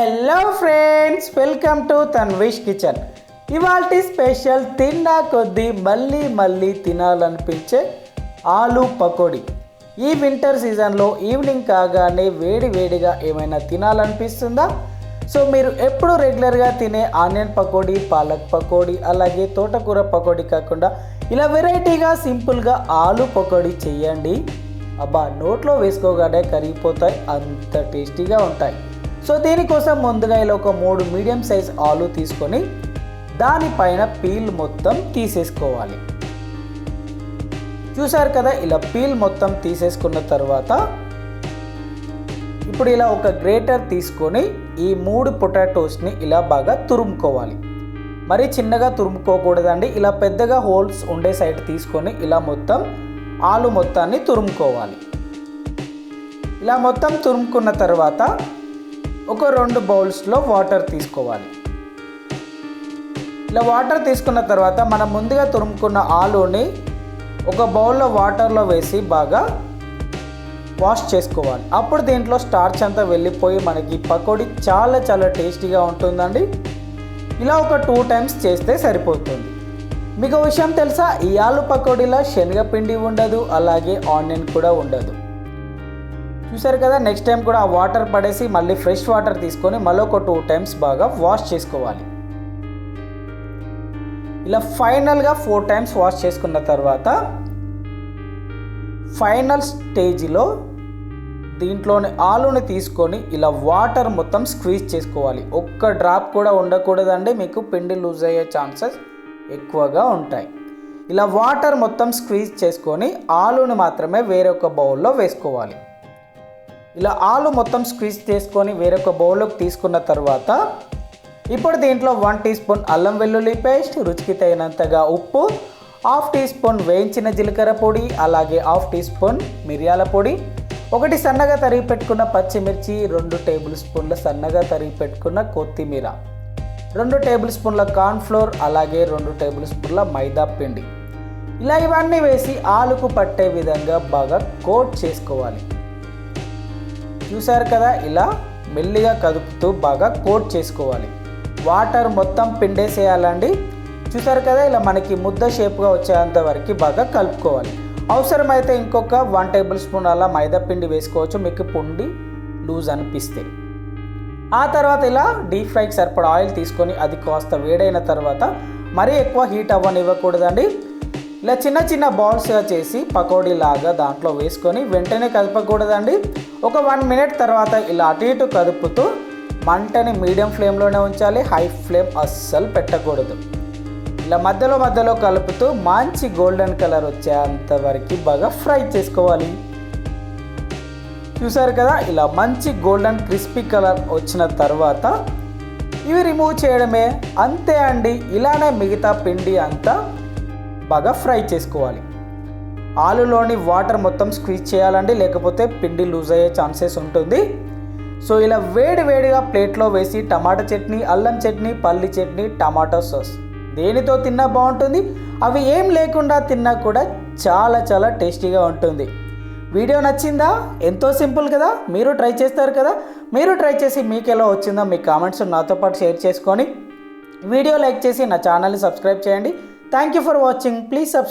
Hello friends, welcome to Tanvish kitchen. ఇవాల్టి special తిన్నా కొద్దీ మళ్ళీ తినాలనిపించే ఆలూ పకోడీ. ఈ వింటర్ సీజన్లో ఈవినింగ్ కాగానే వేడిగా ఏమైనా తినాలనిపిస్తుందా? సో మీరు ఎప్పుడు రెగ్యులర్గా తినే ఆనియన్ పకోడీ, పాలక్ పకోడీ, అలాగే తోటకూర పకోడీ కాకుండా ఇలా వెరైటీగా సింపుల్గా ఆలూ పకోడీ చేయండి. అబ్బా, నోట్లో వేసుకోగానే కరిగిపోతాయి, అంత టేస్టీగా ఉంటాయి. సో దీనికోసం ముందుగా ఇలా ఒక 3 మీడియం సైజ్ ఆలు తీసుకొని దానిపైన పీల్ మొత్తం తీసేసుకోవాలి. చూసారు కదా, ఇలా పీల్ మొత్తం తీసేసుకున్న తర్వాత ఇప్పుడు ఇలా ఒక గ్రేటర్ తీసుకొని ఈ 3 పొటాటోస్ని ఇలా బాగా తురుముకోవాలి. మరి చిన్నగా తురుముకోకూడదండి, ఇలా పెద్దగా హోల్స్ ఉండే సైడ్ తీసుకొని ఇలా మొత్తం ఆలు మొత్తాన్ని తురుముకోవాలి. ఇలా మొత్తం తురుముకున్న తర్వాత ఒక 2 బౌల్స్లో వాటర్ తీసుకోవాలి. ఇలా వాటర్ తీసుకున్న తర్వాత మనం ముందుగా తురుముకున్న ఆలూని ఒక బౌల్లో వాటర్లో వేసి బాగా వాష్ చేసుకోవాలి. అప్పుడు దీంట్లో స్టార్చ్ అంతా వెళ్ళిపోయి మనకి పకోడీ చాలా టేస్టీగా ఉంటుందండి. ఇలా ఒక 2 టైమ్స్ చేస్తే సరిపోతుంది. మీకు విషయం తెలుసా, ఈ ఆలు పకోడీలో శనగపిండి ఉండదు, అలాగే ఆనియన్ కూడా ఉండదు. చూసారు కదా, నెక్స్ట్ టైం కూడా ఆ వాటర్ పడేసి మళ్ళీ ఫ్రెష్ వాటర్ తీసుకొని మళ్ళీ ఒక 2 టైమ్స్ బాగా వాష్ చేసుకోవాలి. ఇలా ఫైనల్గా 4 టైమ్స్ వాష్ చేసుకున్న తర్వాత ఫైనల్ స్టేజ్లో దీంట్లోని ఆలూని తీసుకొని ఇలా వాటర్ మొత్తం స్క్వీజ్ చేసుకోవాలి. ఒక్క డ్రాప్ కూడా ఉండకూడదండి, మీకు పిండి లూజ్ అయ్యే ఛాన్సెస్ ఎక్కువగా ఉంటాయి. ఇలా వాటర్ మొత్తం స్క్వీజ్ చేసుకొని ఆలూని మాత్రమే వేరొక బౌల్లో వేసుకోవాలి. ఇలా ఆలు మొత్తం స్క్వీజ్ చేసుకొని వేరొక బౌల్లోకి తీసుకున్న తర్వాత ఇప్పుడు దీంట్లో 1 టీ స్పూన్ అల్లం వెల్లుల్లి పేస్ట్, రుచికి తగినంతగా ఉప్పు, 1/2 టీ స్పూన్ వేయించిన జీలకర్ర పొడి, అలాగే 1/2 టీ స్పూన్ మిరియాల పొడి, 1 సన్నగా తరిగి పెట్టుకున్న పచ్చిమిర్చి, 2 టేబుల్ స్పూన్ల సన్నగా తరిగి పెట్టుకున్న కొత్తిమీర, 2 టేబుల్ స్పూన్ల కార్న్ఫ్లోర్, అలాగే 2 టేబుల్ స్పూన్ల మైదా పిండి. ఇలా ఇవన్నీ వేసి ఆలుకు పట్టే విధంగా బాగా కోట్ చేసుకోవాలి. చూసారు కదా, ఇలా మెల్లిగా కదుపుతూ బాగా కోట్ చేసుకోవాలి. వాటర్ మొత్తం పిండేసేయాలండి. చూసారు కదా, ఇలా మనకి ముద్ద షేప్గా వచ్చేంత వరకు బాగా కలుపుకోవాలి. అవసరమైతే ఇంకొక 1 టేబుల్ స్పూన్ అలా మైదా పిండి వేసుకోవచ్చు, మీకు పిండి లూజ్ అనిపిస్తే. ఆ తర్వాత ఇలా డీప్ ఫ్రైకి సరిపడా ఆయిల్ తీసుకొని అది కాస్త వేడైన తర్వాత మరీ ఎక్కువ హీట్ అవ్వనివ్వకూడదండి. ఇలా చిన్న బాల్స్గా చేసి పకోడీ లాగా దాంట్లో వేసుకొని వెంటనే కదపకూడదండి. ఒక 1 మినిట్ తర్వాత ఇలా అటు ఇటు కదుపుతూ మంటని మీడియం ఫ్లేమ్లోనే ఉంచాలి, హై ఫ్లేమ్ అస్సలు పెట్టకూడదు. ఇలా మధ్యలో కలుపుతూ మంచి గోల్డెన్ కలర్ వచ్చేంత వరకు బాగా ఫ్రై చేసుకోవాలి. చూసారు కదా, ఇలా మంచి గోల్డెన్ క్రిస్పీ కలర్ వచ్చిన తర్వాత ఇవి రిమూవ్ చేయడమే, అంతే అండి. ఇలానే మిగతా పిండి అంతా బాగా ఫ్రై చేసుకోవాలి. ఆలులోని వాటర్ మొత్తం స్క్వీజ్ చేయాలండి, లేకపోతే పిండి లూజ్ అయ్యే ఛాన్సెస్ ఉంటుంది. సో ఇలా వేడిగా ప్లేట్లో వేసి టమాటా చట్నీ, అల్లం చట్నీ, పల్లి చట్నీ, టమాటో సాస్ దేనితో తిన్నా బాగుంటుంది. అవి ఏం లేకుండా తిన్నా కూడా చాలా టేస్టీగా ఉంటుంది. వీడియో నచ్చిందా? ఎంతో సింపుల్ కదా, మీరు ట్రై చేస్తారు కదా. మీరు ట్రై చేసి మీకు ఎలా వచ్చిందో మీ కామెంట్స్ నాతో పాటు షేర్ చేసుకొని వీడియో లైక్ చేసి నా ఛానల్ని సబ్స్క్రైబ్ చేయండి. Thank you for watching. Please subscribe.